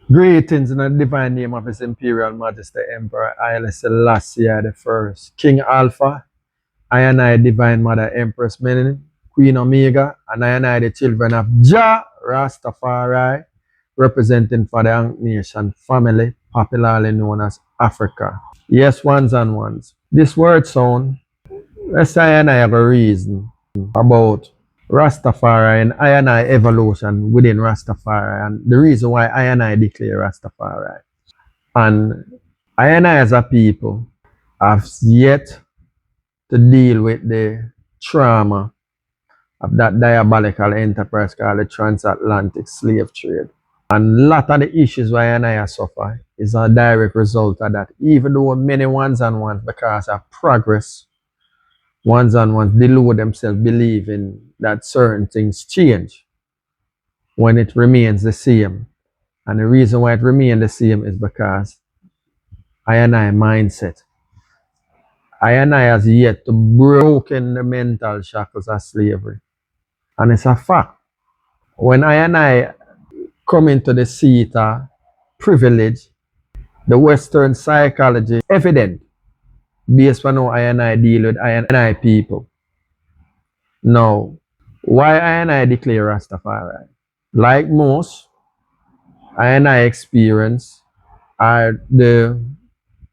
Greetings in the divine name of His Imperial Majesty Emperor Haile Selassie the First, King Alpha, I and I, Divine Mother Empress Menen, Queen Omega, and I, the children of Jah Rastafari, representing for the Ankh Nation family, popularly known as Africa. Yes, ones and ones. This word sound, let's say I and I have a reason about Rastafari and I and I evolution within Rastafari, and the reason why I and I declare Rastafari. And I and I as a people have yet to deal with the trauma of that diabolical enterprise called the transatlantic slave trade. And a lot of the issues why I and I suffer is a direct result of that. Even though many ones and ones, because of progress, ones and ones delude themselves believing that certain things change when it remains the same. And the reason why it remains the same is because I and I mindset. I and I has yet to broken the mental shackles of slavery. And it's a fact. When I and I come into the seat of privilege, the Western psychology evident based on how I and I deal with I and I people. Now, why I and I declare Rastafari? Like most, I and I experience are the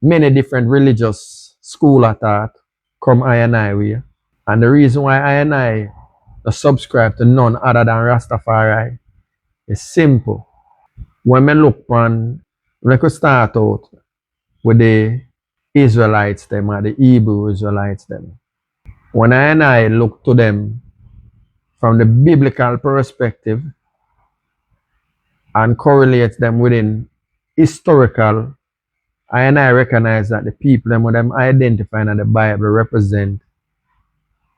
many different religious school of thought come I and I way. And the reason why I and I subscribe to none other than Rastafari is simple. When we look on, we could start out with the Israelites them or the Hebrew Israelites them. When I and I look to them from the biblical perspective and correlate them within historical, I and I recognize that the people them with them identifying in the Bible represent,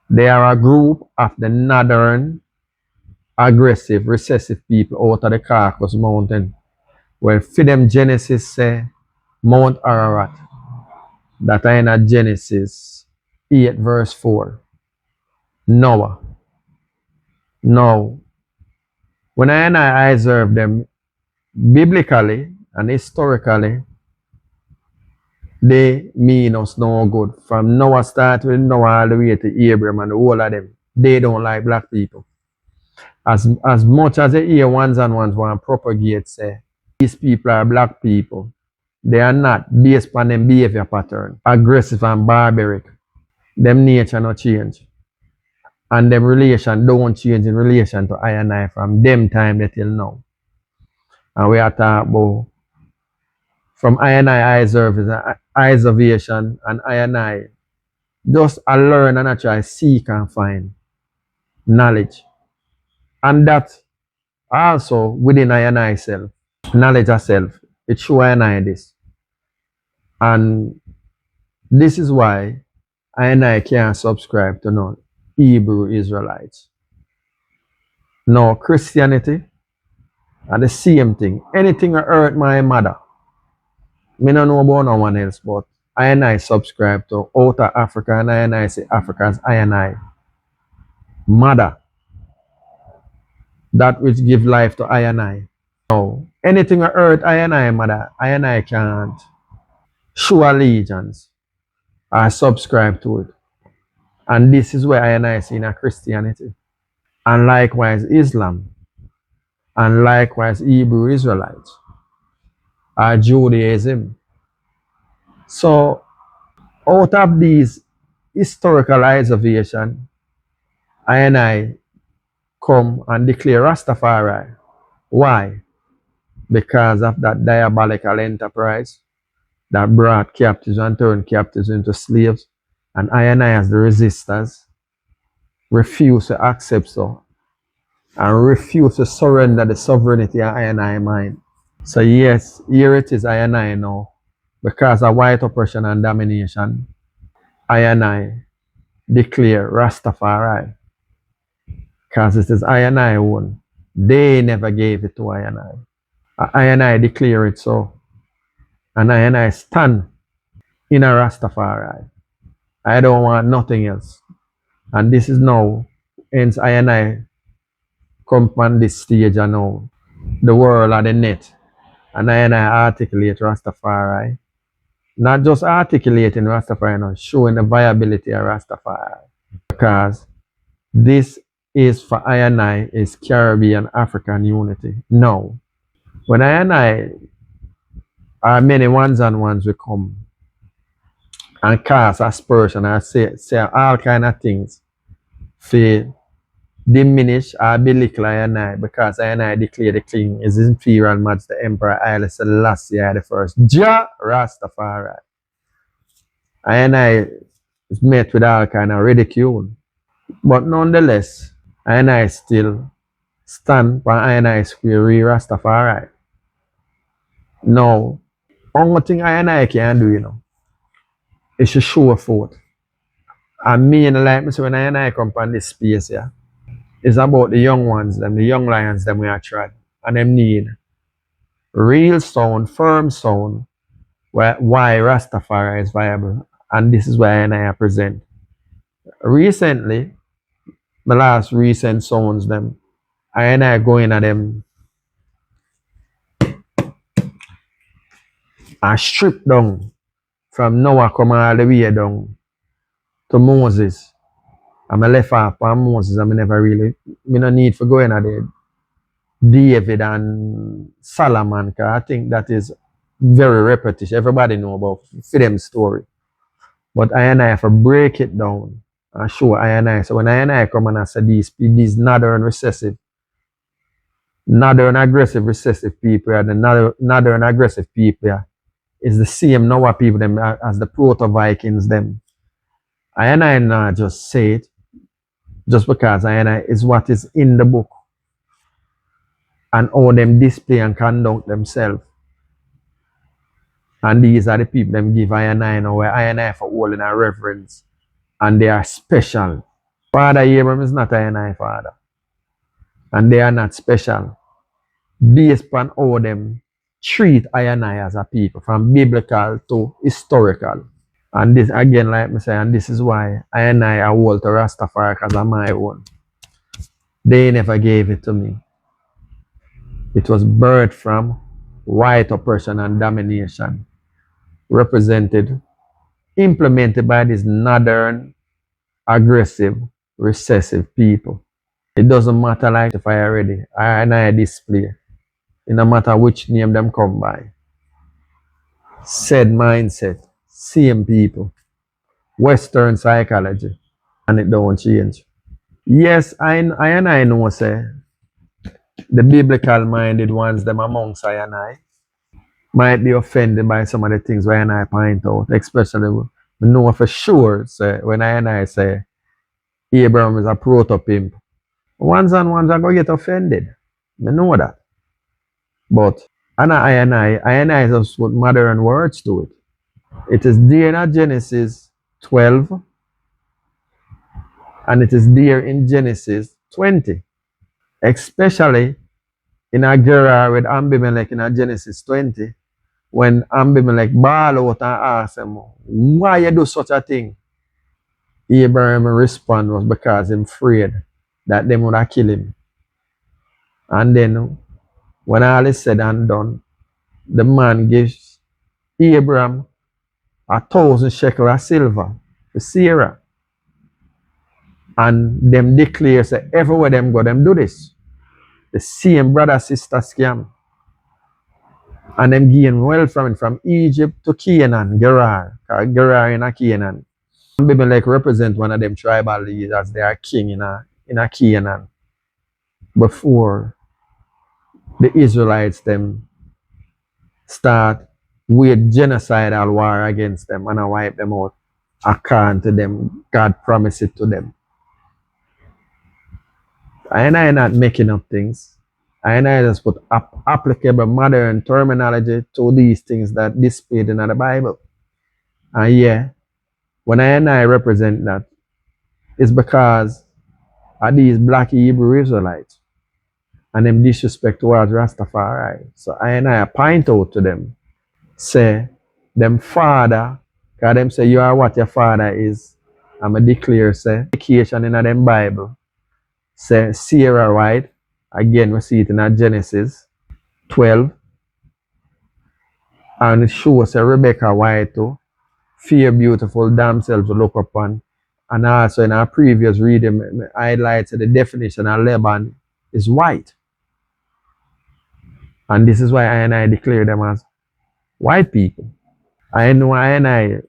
they are a group of the northern aggressive, recessive people out of the Caucasus Mountain. Well, for them Genesis say Mount Ararat. That are in Genesis 8 verse 4. Noah. Now, when I and I observe them biblically and historically, they mean us no good. From Noah start with Noah all the way to Abraham and all of them. They don't like black people. As much as they hear ones and ones want to propagate say these people are black people, they are not based on them behavior pattern, aggressive and barbaric. Them nature no change. And them relation don't change in relation to I and I from them time till now. And we are talking about from I and I observation and I and I just I learn and I try seek and find knowledge. And that also within I and I self, knowledge of self, it show I and I this. And this is why I and I can't subscribe to no Hebrew Israelites. No Christianity are the same thing. Anything that hurt my mother, me no know about no one else, but I and I subscribe to outer Africa and I say Africa as I and I. Mother, that which give life to I and I. So anything that hurt I and I, mother, I and I can't show allegiance. I subscribe to it. And this is where I and I see in a Christianity. And likewise Islam. And likewise Hebrew Israelites. Judaism. So out of these historical observation, I and I come and declare Rastafari. Why? Because of that diabolical enterprise that brought captives and turned captives into slaves. And I and I as the resistors refuse to accept so and refuse to surrender the sovereignty of I and I mind. So yes, here it is I and I now. Because of white oppression and domination, I and I declare Rastafari. Because it is I and I own. They never gave it to I and I. I and I declare it so. And I stand in a Rastafari. I don't want nothing else. And this is now, hence I and I come on this stage and now the world of the net and I articulate Rastafari. Not just articulating Rastafari, no, showing the viability of Rastafari. Because this is for I and I is Caribbean African unity. No. When I and I are many ones and ones will come and cast aspersion and say all kind of things for diminish or belittle I and I because I and I declare the king is his imperial majesty the Emperor Haile Selassie the first. Jah Rastafari. I and I is met with all kind of ridicule. But nonetheless, I and I still stand for I and I square Rastafari. Now, only thing I and I can do, is to show forth. And me and like me say when I and I come from this space, yeah, it's about the young ones, them, the young lions, them we are tried. And them need real sound, firm sound, why Rastafari is viable. And this is why I and I present. Recently, the last recent sounds, them, I and I going at them and strip down from Noah come all the way down to Moses. I'm a left off on Moses. I'm never really, me no need for going at it. David and Solomon, because I think that is very repetition. Everybody know about for them story. But I and I have to break it down and show I and I. So when I and I come and I say these northern recessive, northern aggressive recessive people, and the northern aggressive people, yeah, is the same Noah people them as the proto Vikings them. I and I not just say it just because I and I is what is in the book and how them display and conduct themselves. And these are the people them give I and I know where I and I for all in our reverence. And they are special. Father Abraham is not I and I father. And they are not special. Based upon how them treat I and I as a people, from biblical to historical. And this again, like me say, and this is why I and I are hold to Rastafari because of my own. They never gave it to me. It was birthed from white oppression and domination, represented, implemented by these northern, aggressive, recessive people. It doesn't matter like if I already, I and I display. It no matter which name them come by. Said mindset, same people, Western psychology, and it don't change. Yes, I and I know say the biblical minded ones, them amongst I and I, might be offended by some of the things where I point out, especially we know for sure say when I and I say Abraham is a proto pimp. Ones and ones are gonna get offended. I know that. But I and I just put modern words to it. It is there in Genesis 12 and it is there in Genesis 20. Especially in a Gerar with Abimelech in a Genesis 20. When Abimelech bawl out and ask him, why you do such a thing? Abraham response was because him afraid that them would have kill him. And then when all is said and done, the man gives Abraham 1,000 shekel of silver for Sarah. And them declare say everywhere them go, them do this. The same brother sister scam. And them gain wealth from it from Egypt to Canaan, Gerar. Gerar in a Canaan. Abimelech represent one of them tribal leaders. They are king in a Canaan. Before the Israelites them start with genocidal war against them and wipe them out according to them. God promised it to them. I not making up things. I just put applicable modern terminology to these things that displayed in the Bible. And yeah, when I represent that, it's because of these black Hebrew Israelites and them disrespect towards Rastafari. So I point out to them, say, them father, because them say you are what your father is. I'm a declare, say, education in them Bible. Say Sarah, right? Again, we see it in Genesis 12. And it shows Rebecca White too. Fear beautiful damsel to look upon. And also in our previous reading, I highlighted the definition of Lebanon is white. And this is why I declare them as white people. I know I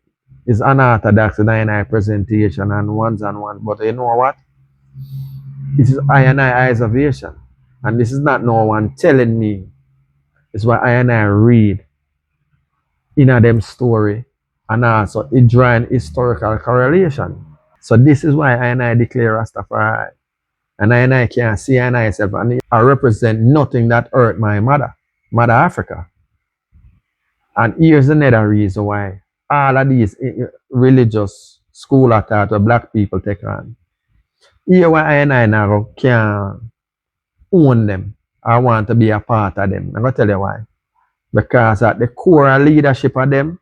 is unorthodox in I presentation and ones and ones, but you know what? This is I observation. And this is not no one telling me. It's what I read in a them story and also it drawing historical correlation. So this is why I declare Rastafari. And I can't see I myself and I represent nothing that hurt my mother, Mother Africa. And here's another reason why all of these religious school of thought where black people take on. Here why I now can own them. I want to be a part of them. I'm going to tell you why. Because at the core leadership of them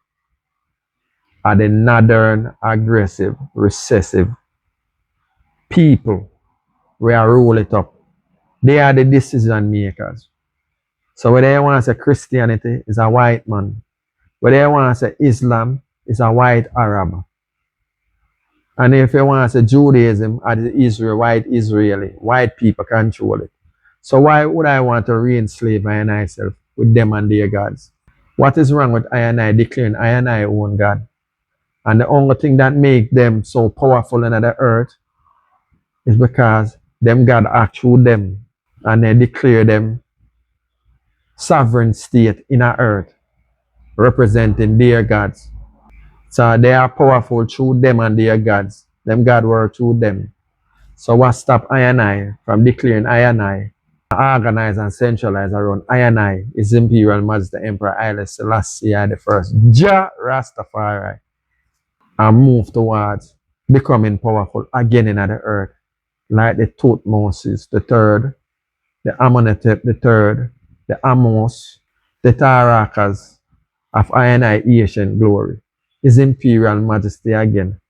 are the northern, aggressive, recessive people where I roll it up. They are the decision makers. So whether you want to say Christianity is a white man, whether you want to say Islam is a white Arab, and if you want to say Judaism or the Israel, white Israeli, white people control it. So why would I want to re-enslave myself with them and their gods? What is wrong with I declaring I own God? And the only thing that make them so powerful in the earth is because them God act through them and they declare them sovereign state in our earth representing their gods. So they are powerful through them and their gods. Them God work through them. So what stop I from declaring I organize and centralize around I is Imperial Majesty Emperor Haile Selassie the first, Jah Rastafari, and move towards becoming powerful again in the earth, like the Tutmosis the third, the Amenhotep the third, the Amos, the Tarakas of I ancient glory. His Imperial Majesty again,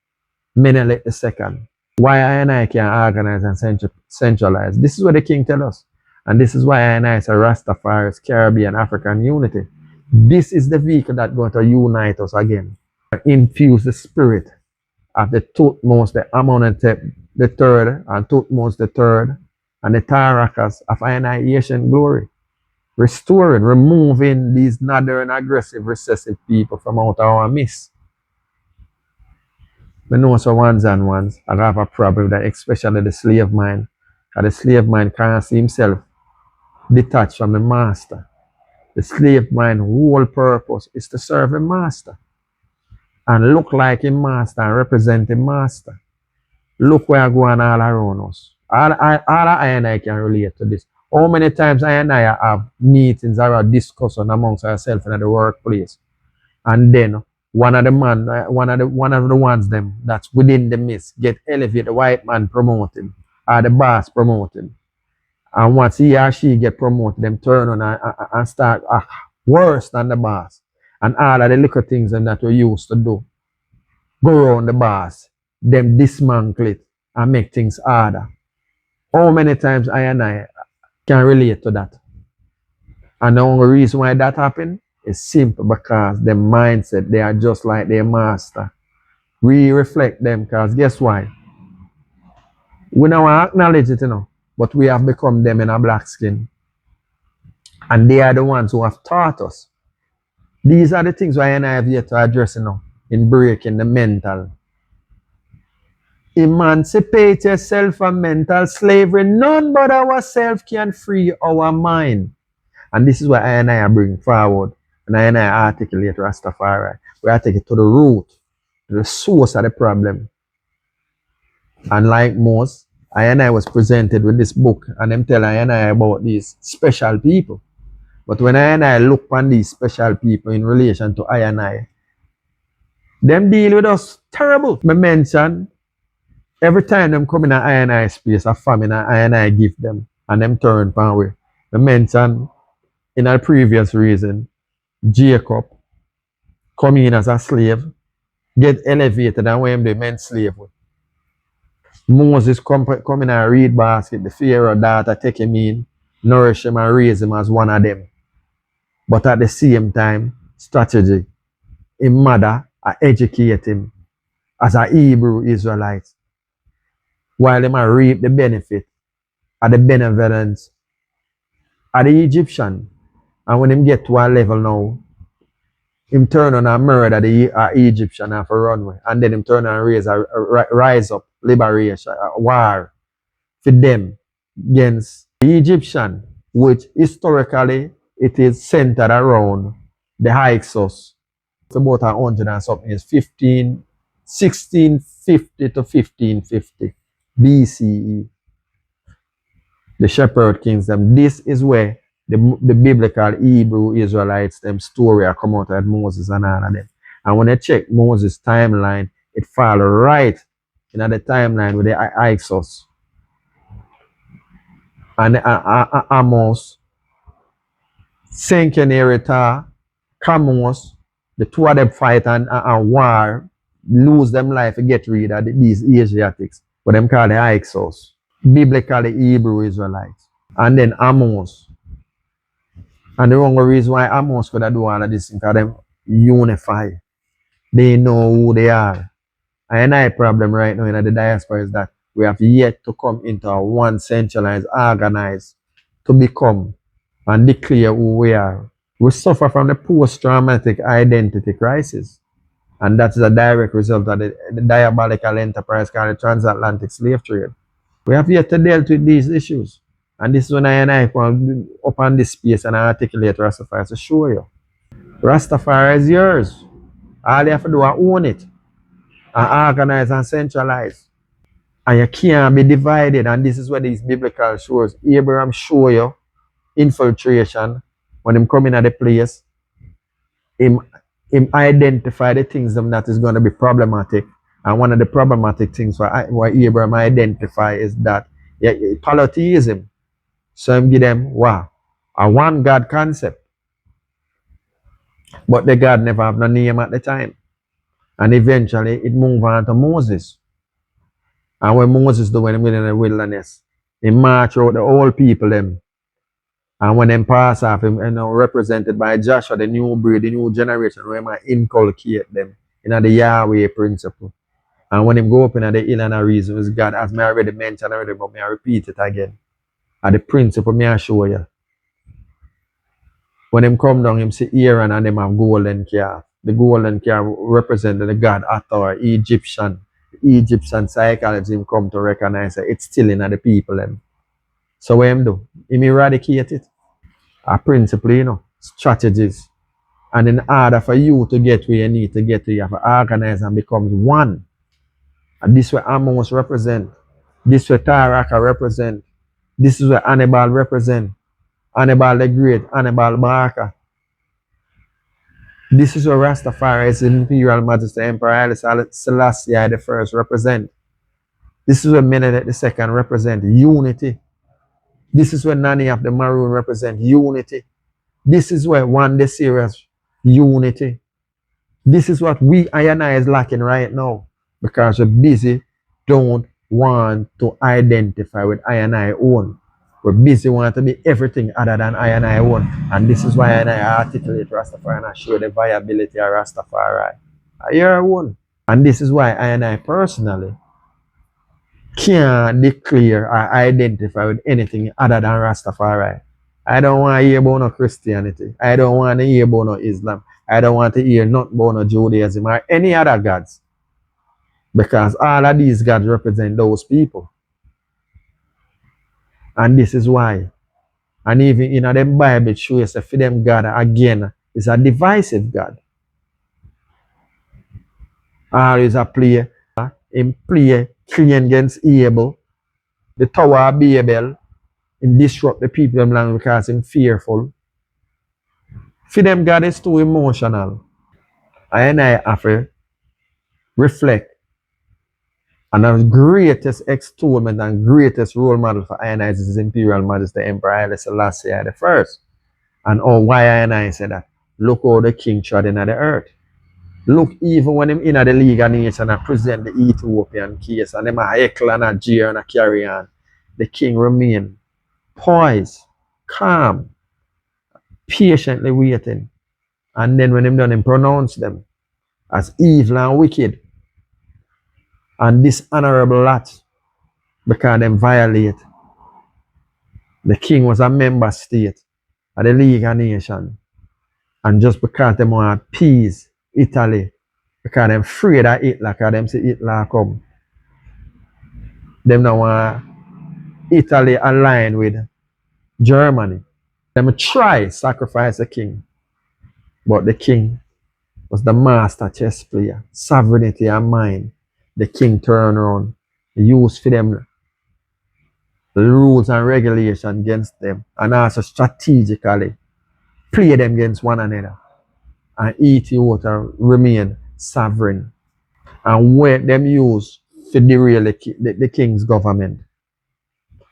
Menelik the second. Why I can organize and centralize. This is what the king tell us. And this is why I say Rastafari's Caribbean African unity. This is the vehicle that's going to unite us again. Infuse the spirit of the Tutmos, the Amenhotep the third, and Tutmos the third, and the Tarakas of annihilation glory. Restoring, removing these northern aggressive, recessive people from out our midst. We know so ones and ones, I have a problem that especially the slave mind. And the slave mind can't see himself detached from the master. The slave mind whole purpose is to serve a master and look like a master and represent a master. Look where I go on all around us. All I and I can relate to this. How many times I and I have meetings or discussion amongst ourselves in the workplace, and then one of the ones them that's within the midst get elevated, the white man promoted or the boss promoted. And once he or she get promoted, them turn on and start worse than the boss. And all of the little things that we used to do, go around the boss, them dismantle it and make things harder. How many times I and I can relate to that? And the only reason why that happened is simple because the mindset, they are just like their master. We reflect them because guess why? We don't acknowledge it, but we have become them in a black skin. And they are the ones who have taught us. These are the things I and I have yet to address, in breaking the mental. Emancipate yourself from mental slavery. None but ourselves can free our mind. And this is what I and I bring forward. And I articulate Rastafari. We are taking it to the root, to the source of the problem. And like most, I was presented with this book and them tell I about these special people. But when I look on these special people in relation to I, them deal with us terrible. I mention every time them come in an I space, a famine I give them and them turn pan way. I mention in a previous reason, Jacob come in as a slave, get elevated and when they meant slave. Moses come in and read basket, the Pharaoh daughter take him in, nourish him and raise him as one of them. But at the same time, strategy. His mother educate him as a Hebrew Israelite, while him a reap the benefit of the benevolence of the Egyptian. And when him get to a level now, him turn on and murder the Egyptian off a runway, and then him turn on and rise up liberation, a war for them against the Egyptian, which historically it is centered around the Hyksos. For about 100 and something is 1650 to 1550 BCE. The shepherd kings, them. This is where the biblical Hebrew Israelites, them story are come out at Moses and all of them. And when they check Moses' timeline, it fall right in the timeline with the Hyksos and Amos, Senkenerita, Camus, the two of them fight and war, lose them life to get rid of these Asiatics, what them call the Hyksos, biblically Hebrew Israelites. And then Amos. And the wrong reason why Amos could do all of this because them unify. They know who they are. And our problem right now in the diaspora is that we have yet to come into a one centralized, organized, to become and declare who we are. We suffer from the post-traumatic identity crisis. And that is a direct result of the diabolical enterprise called the transatlantic slave trade. We have yet to deal with these issues. And this is when I come up on this space and I articulate Rastafari to show you. Rastafari is yours. All you have to do is own it and organize and centralize. And you can't be divided. And this is where these biblical shows. Abraham show you infiltration when him come in at the place. Him identify the things that is going to be problematic. And one of the problematic things for what Abraham identify is that polytheism. So him give them wow, a one God concept. But the God never have no name at the time. And eventually it moved on to Moses. And when Moses do when he went in the wilderness, he march out the old people them. And when them pass off him, represented by Joshua, the new breed, the new generation, where I inculcate them in the Yahweh principle. And when him go up in the hill and a reason is God, as I already mentioned already, but I repeat it again. And the principle me I show you. When him come down, him see Aaron and them have golden calf. The golden calf represented the god Hathor, Egyptian. The Egyptian psychology him come to recognize that it's still in the people them. So what him do? Him eradicate it. A principle, strategies. And in order for you to get where you need to get to, you have to organize and become one. And this is what Amos represent. This is what Taraka represent. This is what Hannibal represent. Hannibal the Great, Hannibal Barca. This is what Rastafari, His Imperial Majesty Emperor Haile Selassie the First represent. This is what Menelik the Second represent, unity. This is what Nani of the Maroon represent, unity. This is where One the Serious, unity. This is what we I and I is lacking right now because we're busy, don't want to identify with I and I own. We're busy want to be everything other than I and I own. And this is why I and I articulate Rastafari and I show the viability of Rastafari. Your own. And this is why I and I personally can't declare or identify with anything other than Rastafari. I don't want to hear about no Christianity. I don't want to hear about no Islam. I don't want to hear nothing about no Judaism or any other gods. Because all of these gods represent those people. And this is why. And even in the Bible, it shows that for them God again is a divisive God. Always a play. In play Cain against Abel. The Tower of Babel. Him disrupt the people in land because him fearful. For them God is too emotional. And I have to reflect. And the greatest extolment and greatest role model for I and I is His Imperial Majesty Emperor Haile Selassie the First. And why I and I say that? Look how the king trod in the earth. Look, even when him in the League of Nations and present the Ethiopian case and them a heckle and a jeer and a carry on, the king remain poised, calm, patiently waiting. And then when him done, him pronounce them as evil and wicked and dishonorable lot because them violate. The king was a member state of the League of Nations. And just because them want to appease Italy, because them afraid of Hitler, because them say Hitler come, them don't want Italy align with Germany. Them try sacrifice the king, but the king was the master chess player, sovereignty and mind. The king turned around, used for them the rules and regulations against them, and also strategically play them against one another. And Ethiopia remain sovereign. And what them use to derail the king's government.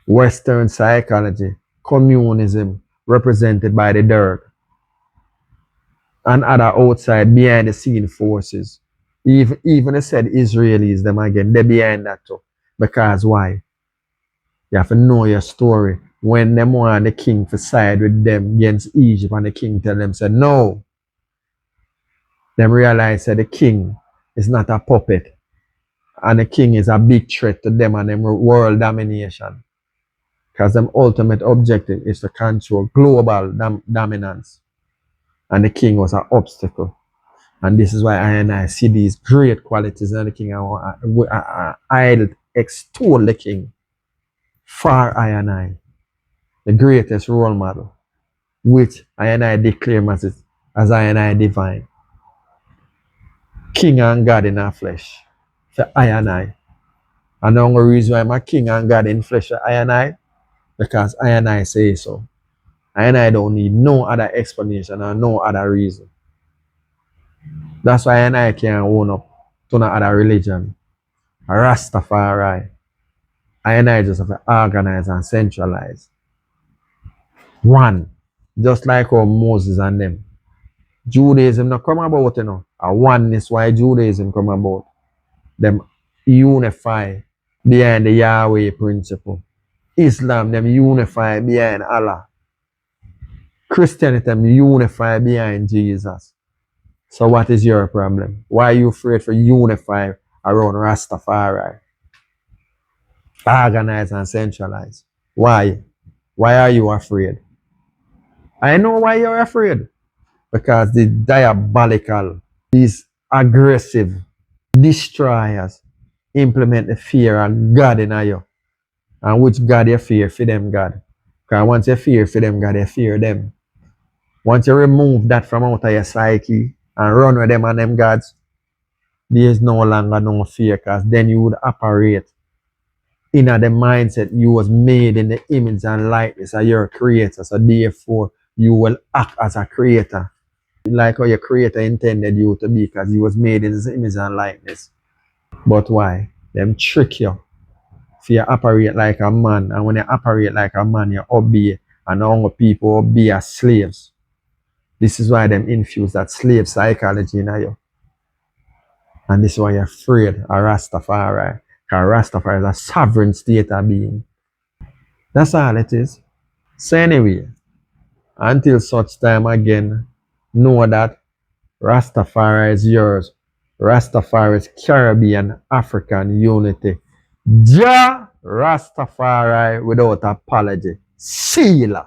Western psychology, communism represented by the dirt, and other outside behind the scene forces. Even they said Israelis them again, they behind that too. Because why? You have to know your story. When them want the king to side with them against Egypt and the king tell them say no, them realize that the king is not a puppet. And the king is a big threat to them and them world domination. Because their ultimate objective is to control global dominance. And the king was an obstacle. And this is why I see these great qualities in the king. I extol the king for I, the greatest role model, which I declare as I divine. King and God in our flesh. For I. And the only reason why I'm a king and God in flesh for I, because I say so. I don't need no other explanation or no other reason. That's why I can't own up to no other religion. A Rastafari. I just have to organize and centralize. One. Just like how Moses and them. Judaism not come about, you know. A oneness why Judaism come about. Them unify behind the Yahweh principle. Islam them unify behind Allah. Christianity them unify behind Jesus. So what is your problem? Why are you afraid for unify around Rastafari? Organize and centralize. Why? Why are you afraid? I know why you're afraid. Because the diabolical, these aggressive destroyers implement the fear of God in you. And which God you fear for them, God. Because once you fear for them, God, you fear them. Once you remove that from out of your psyche and run with them and them gods, there is no longer no fear, because then you would operate in the mindset you was made in the image and likeness of your creator. So therefore, you will act as a creator. Like how your creator intended you to be, because you was made in his image and likeness. But why? Them trick you. If you operate like a man, and when you operate like a man, you obey, and all people obey as slaves. This is why them infuse that slave psychology in you. And this is why you're afraid of Rastafari. Because Rastafari is a sovereign state of being. That's all it is. So anyway, until such time again, know that Rastafari is yours. Rastafari is Caribbean African unity. Ja Rastafari without apology. Sealer.